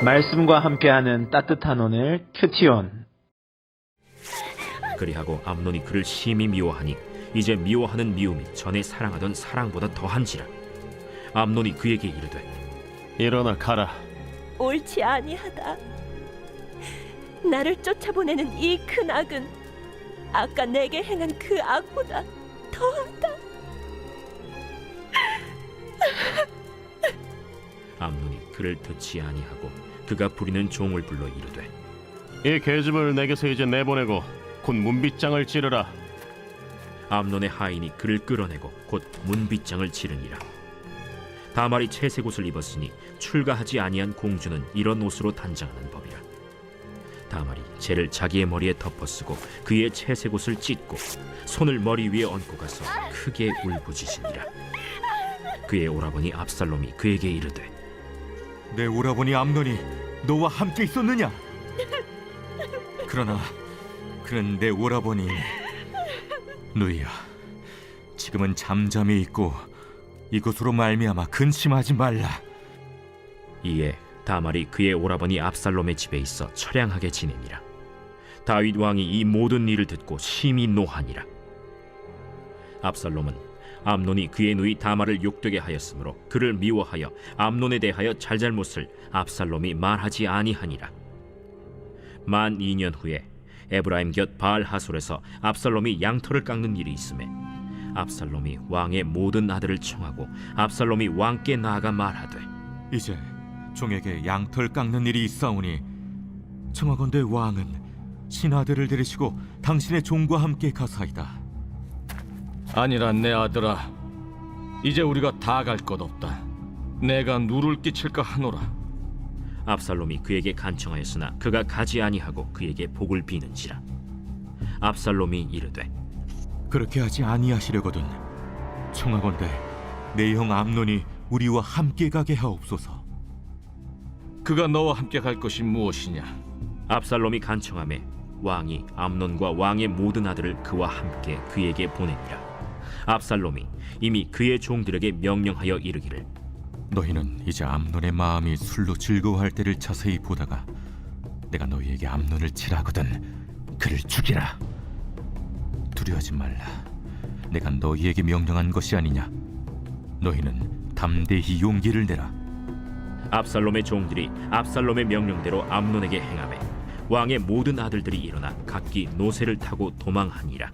말씀과 함께하는 따뜻한 오늘 큐티온. 그리하고 암논이 그를 심히 미워하니 이제 미워하는 미움이 전에 사랑하던 사랑보다 더한지라. 암논이 그에게 이르되 일어나 가라. 옳지 아니하다. 나를 쫓아보내는 이 큰 악은 아까 내게 행한 그 악보다 더하다. 암논이 그를 듣지 아니하고 그가 부리는 종을 불러 이르되 이 계집을 내게서 이제 내보내고 곧 문빗장을 찌르라. 암논의 하인이 그를 끌어내고 곧 문빗장을 치르니라. 다말이 채색 옷을 입었으니 출가하지 아니한 공주는 이런 옷으로 단장하는 법이라. 다말이 재를 자기의 머리에 덮어쓰고 그의 채색 옷을 찢고 손을 머리 위에 얹고 가서 크게 울부짖으니라. 그의 오라버니 압살롬이 그에게 이르되 내 오라버니 암논이 너와 함께 있었느냐? 그러나 그는 내 오라버니. 누이야, 지금은 잠잠히 있고 이것으로 말미암아 근심하지 말라. 이에 다말이 그의 오라버니 압살롬의 집에 있어 처량하게 지내니라. 다윗 왕이 이 모든 일을 듣고 심히 노하니라. 압살롬은 암논이 그의 누이 다말을 욕되게 하였으므로 그를 미워하여 암논에 대하여 잘잘못을 압살롬이 말하지 아니하니라. 만 2년 후에 에브라임 곁 바알 하솔에서 압살롬이 양털을 깎는 일이 있음에 압살롬이 왕의 모든 아들을 청하고 압살롬이 왕께 나아가 말하되 이제 종에게 양털 깎는 일이 있사오니 청하건대 왕은 신하들을 데리시고 당신의 종과 함께 가사이다. 아니라 내 아들아, 이제 우리가 다 갈 것 없다. 내가 누를 끼칠까 하노라. 압살롬이 그에게 간청하였으나 그가 가지 아니하고 그에게 복을 비는지라. 압살롬이 이르되 그렇게 하지 아니하시려거든 청하건대 내 형 암논이 우리와 함께 가게 하옵소서. 그가 너와 함께 갈 것이 무엇이냐? 압살롬이 간청하매 왕이 암논과 왕의 모든 아들을 그와 함께 그에게 보내니라. 압살롬이 이미 그의 종들에게 명령하여 이르기를 너희는 이제 암논의 마음이 술로 즐거워할 때를 자세히 보다가 내가 너희에게 암논을 치라거든 그를 죽이라. 두려워하지 말라. 내가 너희에게 명령한 것이 아니냐. 너희는 담대히 용기를 내라. 압살롬의 종들이 압살롬의 명령대로 암논에게 행하매 왕의 모든 아들들이 일어나 각기 노새를 타고 도망하니라.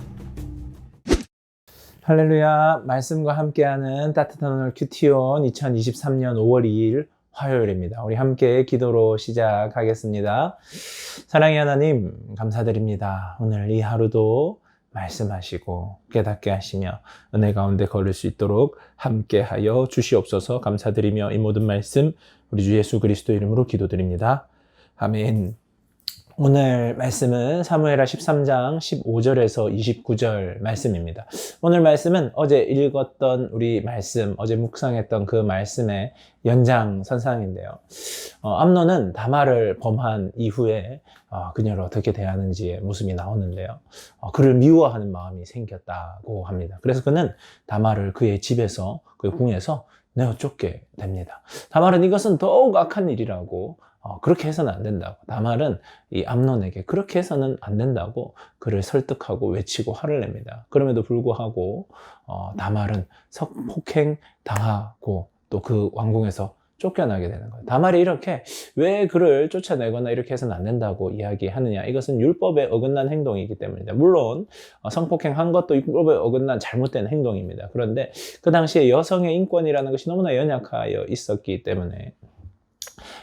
할렐루야. 말씀과 함께하는 따뜻한 오늘 큐티온 2023년 5월 2일 화요일입니다. 우리 함께 기도로 시작하겠습니다. 사랑의 하나님 감사드립니다. 오늘 이 하루도 말씀하시고 깨닫게 하시며 은혜 가운데 걸을 수 있도록 함께하여 주시옵소서. 감사드리며 이 모든 말씀 우리 주 예수 그리스도 이름으로 기도드립니다. 아멘. 오늘 말씀은 사무엘하 13장 15절에서 29절 말씀입니다. 오늘 말씀은 어제 읽었던 우리 말씀, 어제 묵상했던 그 말씀의 연장선상인데요. 암논은 다말을 범한 이후에 그녀를 어떻게 대하는지의 모습이 나오는데요. 그를 미워하는 마음이 생겼다고 합니다. 그래서 그는 다말을 그의 집에서, 그 궁에서 내어 쫓게 됩니다. 다말은 이것은 더욱 악한 일이라고 그렇게 해서는 안 된다고, 다말은 이 암논에게 그렇게 해서는 안 된다고 그를 설득하고 외치고 화를 냅니다. 그럼에도 불구하고 다말은 성폭행 당하고 또 그 왕궁에서 쫓겨나게 되는 거예요. 다말이 이렇게 왜 그를 쫓아내거나 이렇게 해서는 안 된다고 이야기하느냐, 이것은 율법에 어긋난 행동이기 때문입니다. 물론 성폭행한 것도 율법에 어긋난 잘못된 행동입니다. 그런데 그 당시에 여성의 인권이라는 것이 너무나 연약하여 있었기 때문에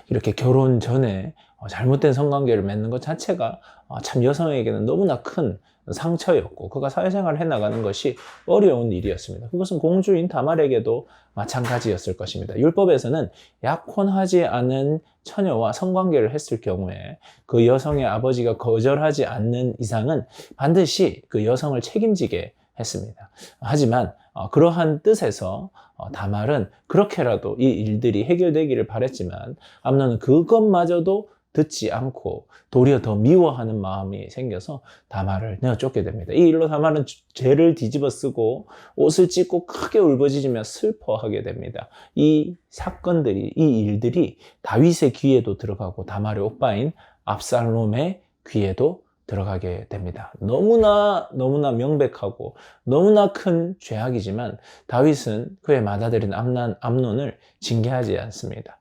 이렇게 결혼 전에 잘못된 성관계를 맺는 것 자체가 참 여성에게는 너무나 큰 상처였고 그가 사회생활을 해나가는 것이 어려운 일이었습니다. 그것은 공주인 다말에게도 마찬가지였을 것입니다. 율법에서는 약혼하지 않은 처녀와 성관계를 했을 경우에 그 여성의 아버지가 거절하지 않는 이상은 반드시 그 여성을 책임지게 했습니다. 하지만 그러한 뜻에서 다말은 그렇게라도 이 일들이 해결되기를 바랬지만 암논은 그것마저도 듣지 않고 도리어 더 미워하는 마음이 생겨서 다말을 내어쫓게 됩니다. 이 일로 다말은 죄를 뒤집어 쓰고 옷을 찢고 크게 울부짖으며 슬퍼하게 됩니다. 이 사건들이, 이 일들이 다윗의 귀에도 들어가고 다말의 오빠인 압살롬의 귀에도 들어가게 됩니다. 너무나 명백하고 너무나 큰 죄악이지만 다윗은 그의 맏아들인 암논을 징계하지 않습니다.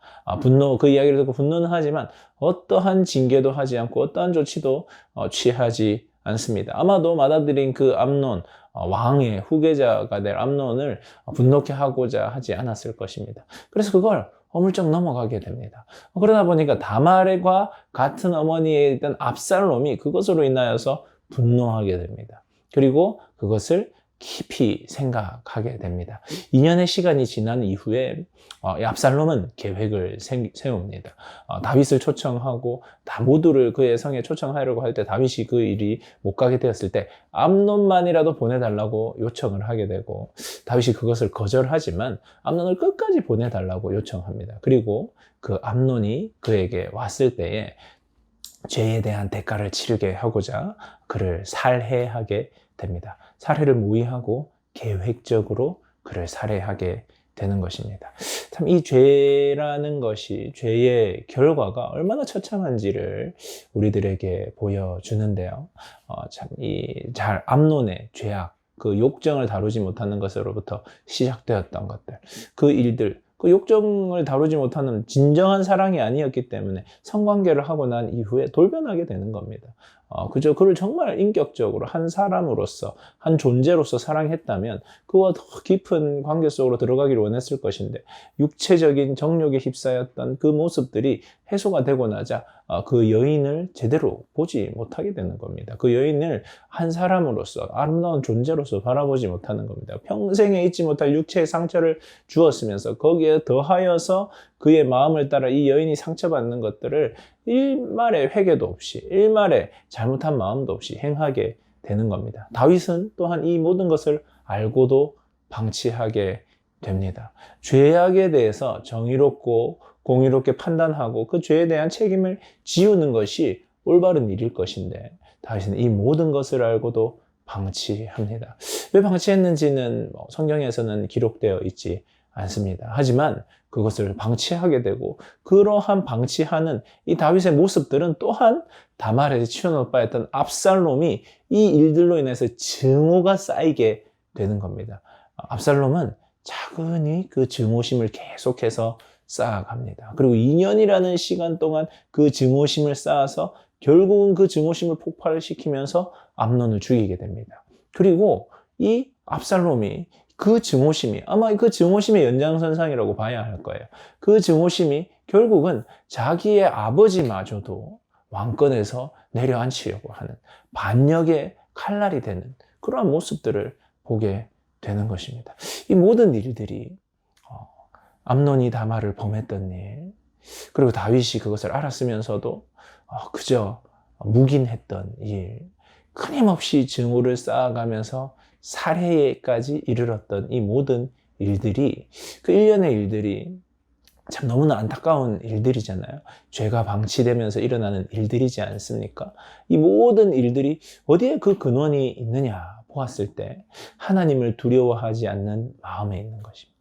그 이야기를 듣고 분노는 하지만 어떠한 징계도 하지 않고 어떠한 조치도 취하지 않습니다. 아마도 맏아들인 그 암논, 왕의 후계자가 될 암논을 분노케 하고자 하지 않았을 것입니다. 그래서 그걸 허물쩍 넘어가게 됩니다. 그러다 보니까 다말과 같은 어머니에 있던 압살롬이 그것으로 인하여서 분노하게 됩니다. 그리고 그것을 깊이 생각하게 됩니다. 2년의 시간이 지난 이후에 압살롬은 계획을 세웁니다. 다윗을 초청하고 다 모두를 그의 성에 초청하려고 할 때 다윗이 그 일이 못 가게 되었을 때 암논만이라도 보내달라고 요청을 하게 되고 다윗이 그것을 거절하지만 암논을 끝까지 보내달라고 요청합니다. 그리고 그 암논이 그에게 왔을 때에 죄에 대한 대가를 치르게 하고자 그를 살해하게 됩니다. 살해를 모의하고 계획적으로 그를 살해하게 되는 것입니다. 참 이 죄라는 것이 죄의 결과가 얼마나 처참한지를 우리들에게 보여주는데요. 암논의 죄악, 그 욕정을 다루지 못하는 것으로부터 시작되었던 것들, 그 일들, 그 욕정을 다루지 못하는 진정한 사랑이 아니었기 때문에 성관계를 하고 난 이후에 돌변하게 되는 겁니다. 그저 그를 정말 인격적으로 한 사람으로서, 한 존재로서 사랑했다면 그와 더 깊은 관계 속으로 들어가기를 원했을 것인데 육체적인 정욕에 휩싸였던 그 모습들이 해소가 되고 나자 그 여인을 제대로 보지 못하게 되는 겁니다. 그 여인을 한 사람으로서, 아름다운 존재로서 바라보지 못하는 겁니다. 평생에 잊지 못할 육체의 상처를 주었으면서 거기에 더하여서 그의 마음을 따라 이 여인이 상처받는 것들을 일말의 회개도 없이, 일말의 잘못한 마음도 없이 행하게 되는 겁니다. 다윗은 또한 이 모든 것을 알고도 방치하게 됩니다. 죄악에 대해서 정의롭고 공의롭게 판단하고 그 죄에 대한 책임을 지우는 것이 올바른 일일 것인데 다윗은 이 모든 것을 알고도 방치합니다. 왜 방치했는지는 성경에서는 기록되어 있지 않습니다. 하지만 그것을 방치하게 되고 그러한 방치하는 이 다윗의 모습들은 또한 다말의 친오빠였던 압살롬이 이 일들로 인해서 증오가 쌓이게 되는 겁니다. 압살롬은 차근히 그 증오심을 계속해서 쌓아갑니다. 그리고 2년이라는 시간 동안 그 증오심을 쌓아서 결국은 그 증오심을 폭발시키면서 암논을 죽이게 됩니다. 그리고 이 압살롬이 그 증오심이, 아마 그 증오심의 연장선상이라고 봐야 할 거예요. 그 증오심이 결국은 자기의 아버지마저도 왕권에서 내려앉히려고 하는 반역의 칼날이 되는 그러한 모습들을 보게 되는 것입니다. 이 모든 일들이 암논이 다말을 범했던 일, 그리고 다윗이 그것을 알았으면서도 그저 묵인했던 일, 끊임없이 증오를 쌓아가면서 살해까지 이르렀던 이 모든 일들이, 그 일련의 일들이 참 너무나 안타까운 일들이잖아요. 죄가 방치되면서 일어나는 일들이지 않습니까? 이 모든 일들이 어디에 그 근원이 있느냐 보았을 때 하나님을 두려워하지 않는 마음에 있는 것입니다.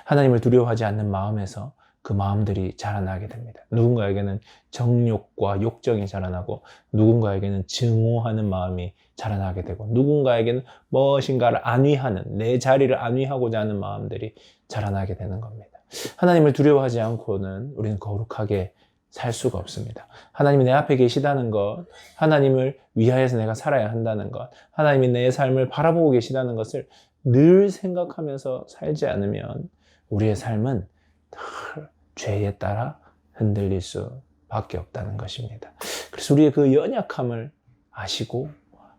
하나님을 두려워하지 않는 마음에서 그 마음들이 자라나게 됩니다. 누군가에게는 정욕과 욕정이 자라나고 누군가에게는 증오하는 마음이 자라나게 되고 누군가에게는 무엇인가를 안위하는, 내 자리를 안위하고자 하는 마음들이 자라나게 되는 겁니다. 하나님을 두려워하지 않고는 우리는 거룩하게 살 수가 없습니다. 하나님이 내 앞에 계시다는 것, 하나님을 위하여서 내가 살아야 한다는 것, 하나님이 내 삶을 바라보고 계시다는 것을 늘 생각하면서 살지 않으면 우리의 삶은 늘 죄에 따라 흔들릴 수밖에 없다는 것입니다. 그래서 우리의 그 연약함을 아시고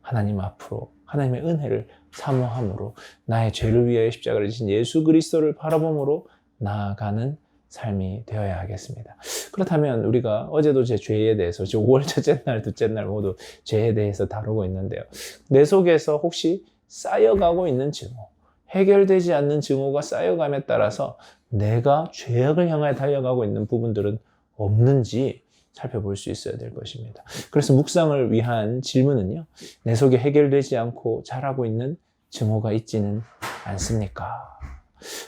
하나님 앞으로 하나님의 은혜를 사모함으로 나의 죄를 위하여 십자가를 지신 예수 그리스도를 바라봄으로 나아가는 삶이 되어야 하겠습니다. 그렇다면 우리가 어제도 제 죄에 대해서 5월 첫째 날, 둘째 날 모두 죄에 대해서 다루고 있는데요. 내 속에서 혹시 쌓여가고 있는 증오, 해결되지 않는 증오가 쌓여감에 따라서 내가 죄악을 향하여 달려가고 있는 부분들은 없는지 살펴볼 수 있어야 될 것입니다. 그래서 묵상을 위한 질문은요, 내 속에 해결되지 않고 자라고 있는 증오가 있지는 않습니까?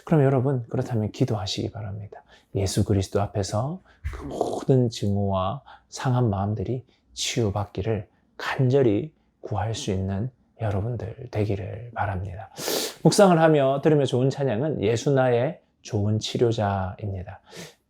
그럼 여러분, 그렇다면 기도하시기 바랍니다. 예수 그리스도 앞에서 그 모든 증오와 상한 마음들이 치유받기를 간절히 구할 수 있는 여러분들 되기를 바랍니다. 묵상을 하며 들으며 좋은 찬양은 예수 나의 좋은 치료자입니다.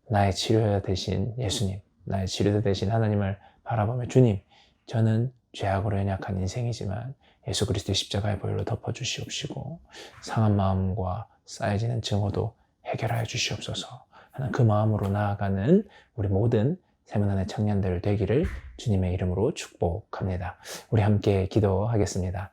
나의 치료자 되신 예수님, 나의 치료자 되신 하나님을 바라보며 주님, 저는 죄악으로 연약한 인생이지만 예수 그리스도의 십자가의 보혈로 덮어주시옵시고 상한 마음과 쌓여지는 증오도 해결하여 주시옵소서 하는 그 마음으로 나아가는 우리 모든 세문안의 청년들 되기를 주님의 이름으로 축복합니다. 우리 함께 기도하겠습니다.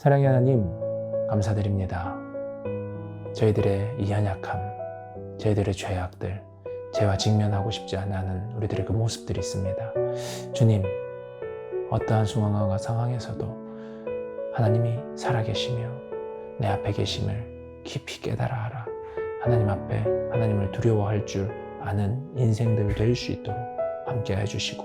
사랑의 하나님, 감사드립니다. 저희들의 이 연약함, 저희들의 죄악들, 죄와 직면하고 싶지 않은 우리들의 그 모습들이 있습니다. 주님, 어떠한 상황과 상황에서도 하나님이 살아계시며 내 앞에 계심을 깊이 깨달아 하라. 하나님 앞에 하나님을 두려워할 줄 아는 인생들 될 수 있도록 함께 해주시고,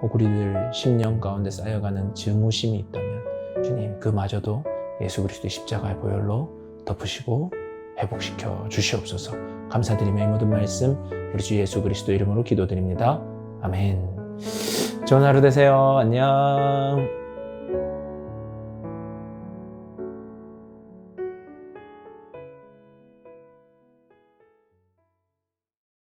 혹 우리들 심령 가운데 쌓여가는 증오심이 있다면 주님, 그마저도 예수 그리스도의 십자가의 보혈로 덮으시고 회복시켜 주시옵소서. 감사드리며 이 모든 말씀 우리 주 예수 그리스도 이름으로 기도드립니다. 아멘. 좋은 하루 되세요. 안녕.